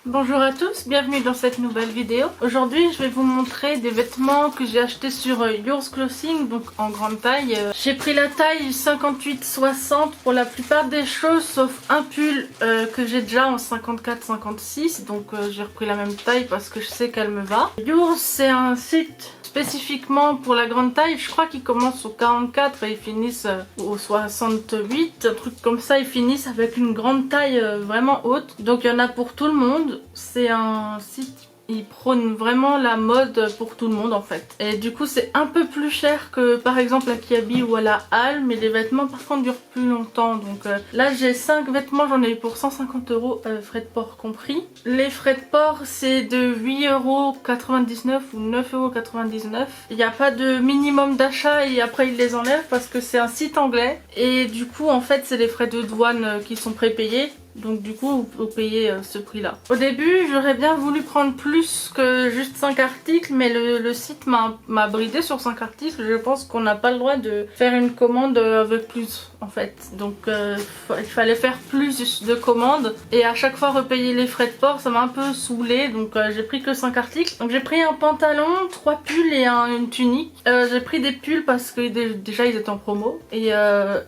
Bonjour à tous, bienvenue dans cette nouvelle vidéo. Aujourd'hui je vais vous montrer des vêtements que j'ai achetés sur Yours Clothing, donc en grande taille. J'ai pris la taille 58-60 pour la plupart des choses, sauf un pull que j'ai déjà en 54-56, donc j'ai repris la même taille parce que je sais qu'elle me va. Yours, c'est un site spécifiquement pour la grande taille. Je crois qu'ils commencent au 44 et ils finissent au 68, un truc comme ça. Ils finissent avec une grande taille vraiment haute, donc il y en a pour tout le monde. C'est un site, il prône vraiment la mode pour tout le monde en fait. Et du coup c'est un peu plus cher que par exemple à Kiabi ou à la Halle, mais les vêtements par contre durent plus longtemps. Donc là j'ai 5 vêtements, j'en ai eu pour 150 €, frais de port compris. Les frais de port c'est de 8,99 € ou 9,99 €. Il n'y a pas de minimum d'achat et après ils les enlèvent parce que c'est un site anglais. Et du coup en fait c'est les frais de douane qui sont prépayés. Donc du coup vous payez ce prix là. Au début j'aurais bien voulu prendre plus que juste 5 articles, mais le site m'a bridé sur 5 articles. Je pense qu'on n'a pas le droit de faire une commande avec plus en fait. Donc il fallait faire plus de commandes et à chaque fois repayer les frais de port, ça m'a un peu saoulé. Donc j'ai pris que 5 articles. Donc j'ai pris un pantalon, 3 pulls et une tunique. J'ai pris des pulls parce que déjà ils étaient en promo et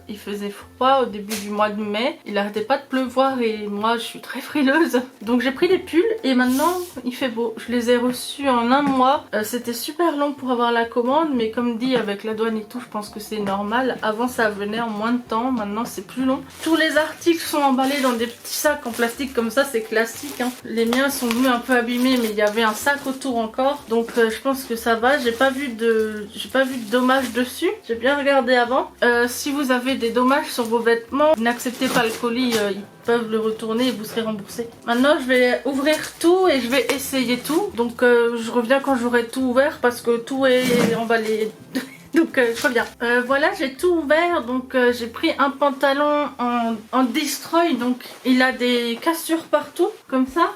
il faisait froid au début du mois de mai. Il arrêtait pas de pleuvoir et moi je suis très frileuse, donc j'ai pris des pulls et maintenant il fait beau. Je les ai reçus en un mois. C'était super long pour avoir la commande, mais comme dit avec la douane et tout, je pense que c'est normal. Avant ça venait en moins de temps, maintenant c'est plus long. Tous les articles sont emballés dans des petits sacs en plastique comme ça, c'est classique hein. Les miens sont venus un peu abîmés, mais il y avait un sac autour encore, donc je pense que ça va. J'ai pas vu de dommages dessus, j'ai bien regardé avant. Si vous avez des dommages sur vos vêtements, n'acceptez pas le colis, ils peuvent le retourner et vous serez remboursé. Maintenant je vais ouvrir tout et je vais essayer tout. Donc je reviens quand j'aurai tout ouvert parce que tout est emballé. Donc je reviens. Voilà, j'ai tout ouvert. Donc j'ai pris un pantalon en destroy. Donc il a des cassures partout comme ça.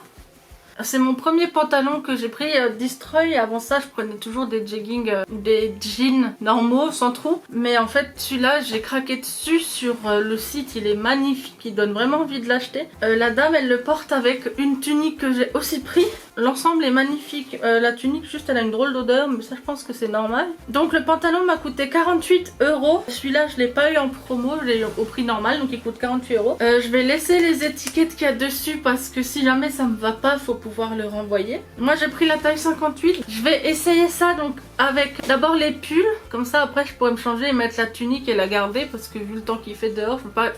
C'est mon premier pantalon que j'ai pris destroy. Avant ça je prenais toujours des jeggings ou des jeans normaux sans trou. Mais en fait celui-là j'ai craqué dessus sur le site. Il est magnifique, il donne vraiment envie de l'acheter. La dame elle le porte avec une tunique que j'ai aussi pris. L'ensemble est magnifique. La tunique juste elle a une drôle d'odeur, mais ça je pense que c'est normal. Donc le pantalon m'a coûté 48 €. Celui-là je l'ai pas eu en promo, je l'ai eu au prix normal, donc il coûte 48 €. Je vais laisser les étiquettes qu'il y a dessus parce que si jamais ça me va pas, faut pouvoir le renvoyer. Moi j'ai pris la taille 58. Je vais essayer ça donc avec d'abord les pulls. Comme ça après je pourrais me changer et mettre la tunique et la garder parce que vu le temps qu'il fait dehors, je peux pas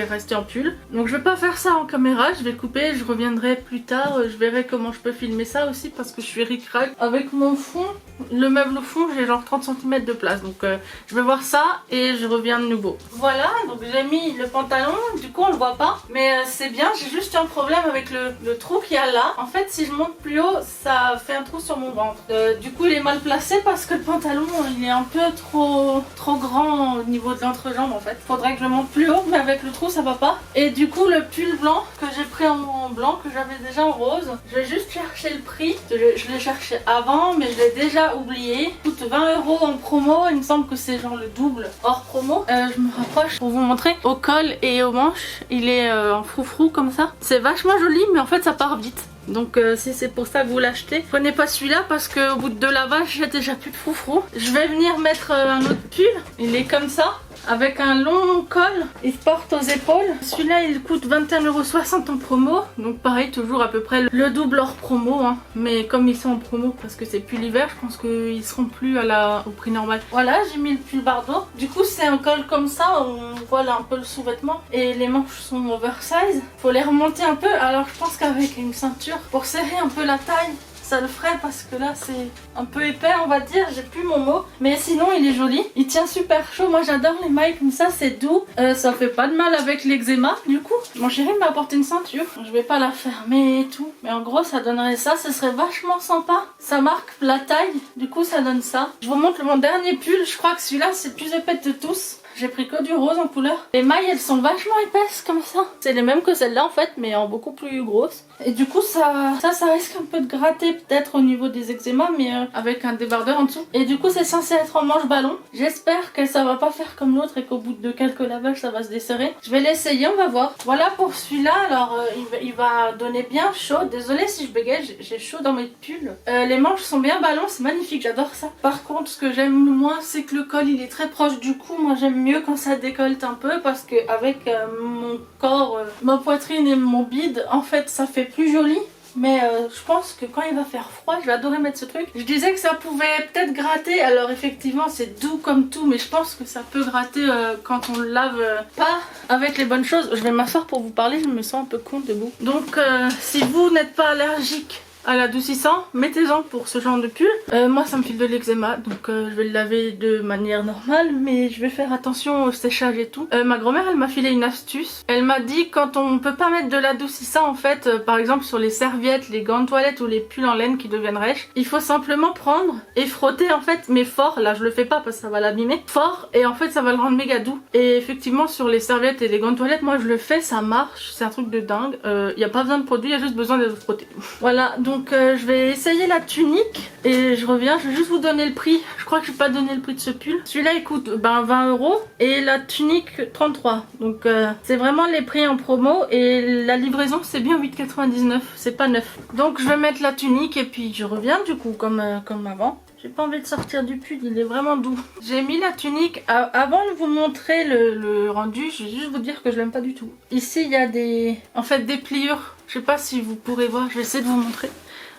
rester en pull. Donc je vais pas faire ça en caméra, je vais couper, je reviendrai plus tard. Je verrai comment je peux filmer ça aussi parce que je suis ric-rac. Avec mon fond, le meuble au fond, j'ai genre 30 cm de place. Donc je vais voir ça et je reviens de nouveau. Voilà, donc j'ai mis le pantalon, du coup on le voit pas. Mais c'est bien, j'ai juste un problème avec le trou qu'il y a là. En fait si je monte plus haut, ça fait un trou sur mon ventre. Du coup il est mal placé parce que le pantalon il est un peu trop grand au niveau de l'entrejambe en fait. Faudrait que je monte plus haut, mais avec le trou ça va pas. Et du coup le pull blanc que j'ai pris en blanc, que j'avais déjà en rose, je vais juste chercher le prix. Je l'ai cherché avant mais je l'ai déjà oublié. Il coûte 20 € en promo, il me semble que c'est genre le double hors promo. Je me rapproche pour vous montrer. Au col et aux manches il est en froufrou comme ça. C'est vachement joli mais en fait ça part vite. Donc si c'est pour ça que vous l'achetez, prenez pas celui-là parce qu'au bout de 2 lavages j'ai déjà plus de froufrou. Je vais venir mettre un autre pull, il est comme ça avec un long col, il se porte aux épaules. Celui-là il coûte 21,60 € en promo, donc pareil toujours à peu près le double hors promo hein. Mais comme ils sont en promo parce que c'est plus l'hiver, je pense qu'ils seront plus au prix normal. Voilà, j'ai mis le pull bardeau. Du coup c'est un col comme ça, on voit là un peu le sous-vêtement et les manches sont oversize. Faut les remonter un peu, alors je pense qu'avec une ceinture pour serrer un peu la taille ça le ferait parce que là c'est un peu épais on va dire, j'ai plus mon mot, mais sinon il est joli, il tient super chaud. Moi j'adore les mailles comme ça, c'est doux, ça fait pas de mal avec l'eczéma. Du coup mon chéri m'a apporté une ceinture, je vais pas la fermer et tout, mais en gros ça donnerait ça, ce serait vachement sympa. Ça marque la taille, du coup ça donne ça. Je vous montre mon dernier pull, je crois que celui-là c'est le plus épais de tous. J'ai pris que du rose en couleur. Les mailles elles sont vachement épaisses comme ça. C'est les mêmes que celle-là en fait, mais en beaucoup plus grosse. Et du coup ça risque un peu de gratter peut-être au niveau des eczémas, mais avec un débardeur en dessous. Et du coup c'est censé être en manche ballon. J'espère que ça va pas faire comme l'autre et qu'au bout de quelques lavages ça va se desserrer. Je vais l'essayer, on va voir. Voilà pour celui-là. Alors il va donner bien chaud. Désolée si je bégaye, j'ai chaud dans mes pulls. Les manches sont bien ballons, c'est magnifique, j'adore ça. Par contre ce que j'aime le moins c'est que le col il est très proche du cou. Moi j'aime mieux quand ça décolte un peu parce que avec mon corps, ma poitrine et mon bide, en fait ça fait plus joli. Mais je pense que quand il va faire froid, je vais adorer mettre ce truc. Je disais que ça pouvait peut-être gratter. Alors effectivement c'est doux comme tout, mais je pense que ça peut gratter quand on le lave pas avec les bonnes choses. Je vais m'asseoir pour vous parler, je me sens un peu con debout. Donc si vous n'êtes pas allergique à l'adoucissant, mettez-en pour ce genre de pull. Moi ça me file de l'eczéma, donc je vais le laver de manière normale, mais je vais faire attention au séchage et tout. Ma grand-mère elle m'a filé une astuce. Elle m'a dit quand on peut pas mettre de l'adoucissant en fait, par exemple sur les serviettes, les gants de toilette ou les pulls en laine qui deviennent rêches, il faut simplement prendre et frotter en fait, mais fort. Là je le fais pas parce que ça va l'abîmer. Fort, et en fait ça va le rendre méga doux. Et effectivement sur les serviettes et les gants de toilette, moi je le fais, ça marche, c'est un truc de dingue. Y a pas besoin de produit, il y a juste besoin de frotter. Voilà. Donc je vais essayer la tunique et je reviens, je vais juste vous donner le prix. Je crois que je vais pas donner le prix de ce pull. Celui-là il coûte 20 € et la tunique 33. Donc c'est vraiment les prix en promo et la livraison c'est bien 8,99, c'est pas neuf. Donc je vais mettre la tunique et puis je reviens du coup comme avant. J'ai pas envie de sortir du pull, il est vraiment doux. J'ai mis la tunique, avant de vous montrer le rendu, je vais juste vous dire que je l'aime pas du tout. Ici il y a des pliures, je sais pas si vous pourrez voir, je vais essayer de vous montrer.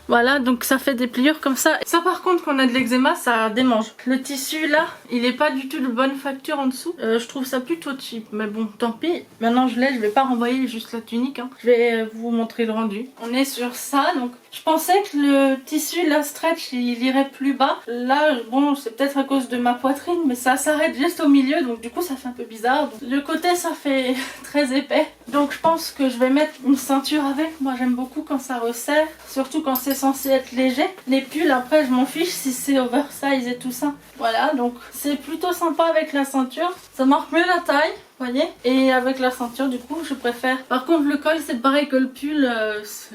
Voilà, donc ça fait des pliures comme ça. Ça par contre quand on a de l'eczéma ça démange. Le tissu là, il est pas du tout de bonne facture en dessous. Je trouve ça plutôt cheap, mais bon tant pis. Maintenant je vais pas renvoyer juste la tunique, hein. Je vais vous montrer le rendu. On est sur ça, donc je pensais que le tissu la stretch il irait plus bas. Là bon c'est peut-être à cause de ma poitrine, mais ça s'arrête juste au milieu, donc du coup ça fait un peu bizarre. Donc, le côté ça fait très épais. Donc je pense que je vais mettre une ceinture avec. Moi j'aime beaucoup quand ça resserre, surtout quand c'est censé être léger. Les pulls après je m'en fiche si c'est oversize et tout ça. Voilà, donc c'est plutôt sympa avec la ceinture. Ça marque mieux la taille, voyez. Et avec la ceinture du coup je préfère. Par contre le col c'est pareil que le pull,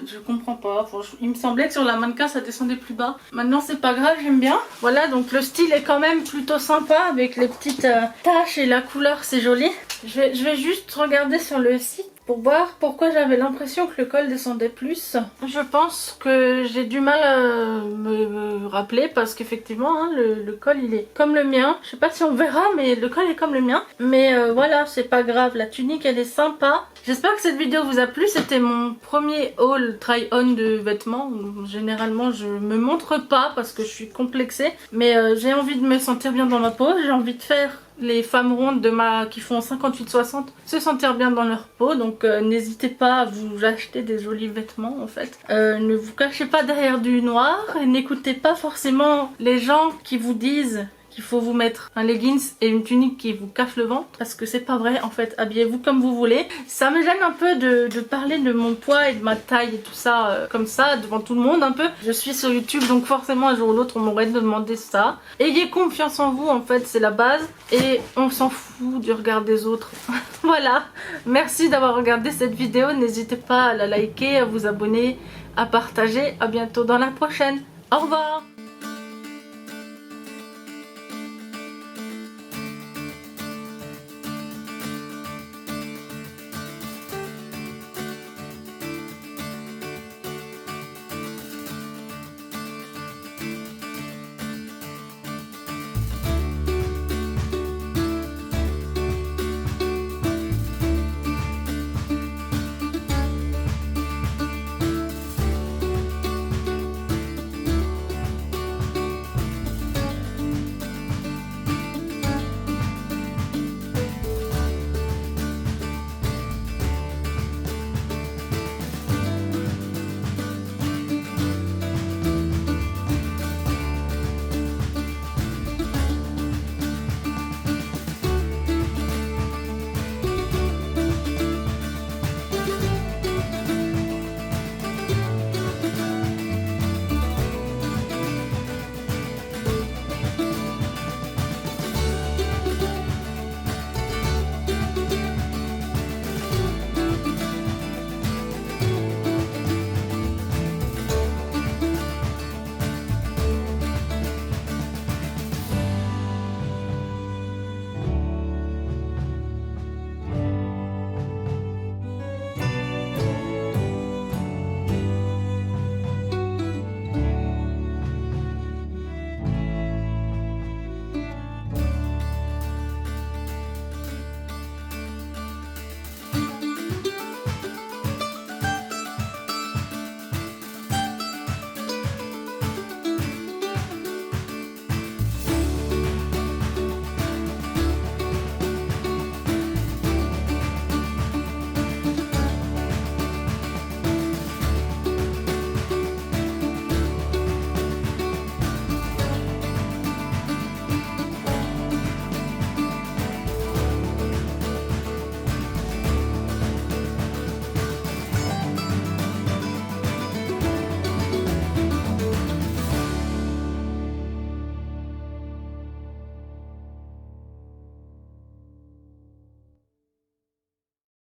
je comprends pas. Franchement, il me semblait que sur la mannequin ça descendait plus bas. Maintenant c'est pas grave, j'aime bien. Voilà, donc le style est quand même plutôt sympa avec les petites taches et la couleur c'est joli. Je vais juste regarder sur le site pour voir pourquoi j'avais l'impression que le col descendait plus. Je pense que j'ai du mal à me rappeler parce qu'effectivement hein, le col il est comme le mien. Je sais pas si on verra mais le col est comme le mien. Mais voilà, c'est pas grave, la tunique elle est sympa. J'espère que cette vidéo vous a plu. C'était mon premier haul try on de vêtements. Généralement je me montre pas parce que je suis complexée. Mais j'ai envie de me sentir bien dans ma peau. J'ai envie de faire les femmes rondes qui font 58-60 se sentir bien dans leur peau, donc n'hésitez pas à vous acheter des jolis vêtements en fait. Ne vous cachez pas derrière du noir et n'écoutez pas forcément les gens qui vous disent qu'il faut vous mettre un leggings et une tunique qui vous cache le ventre, parce que c'est pas vrai en fait. Habillez-vous comme vous voulez. Ça me gêne un peu de parler de mon poids et de ma taille et tout ça comme ça devant tout le monde un peu. Je suis sur YouTube donc forcément un jour ou l'autre on m'aurait demandé ça. Ayez confiance en vous en fait, c'est la base et on s'en fout du regard des autres. Voilà, merci d'avoir regardé cette vidéo. N'hésitez pas à la liker, à vous abonner, à partager. À bientôt dans la prochaine. Au revoir.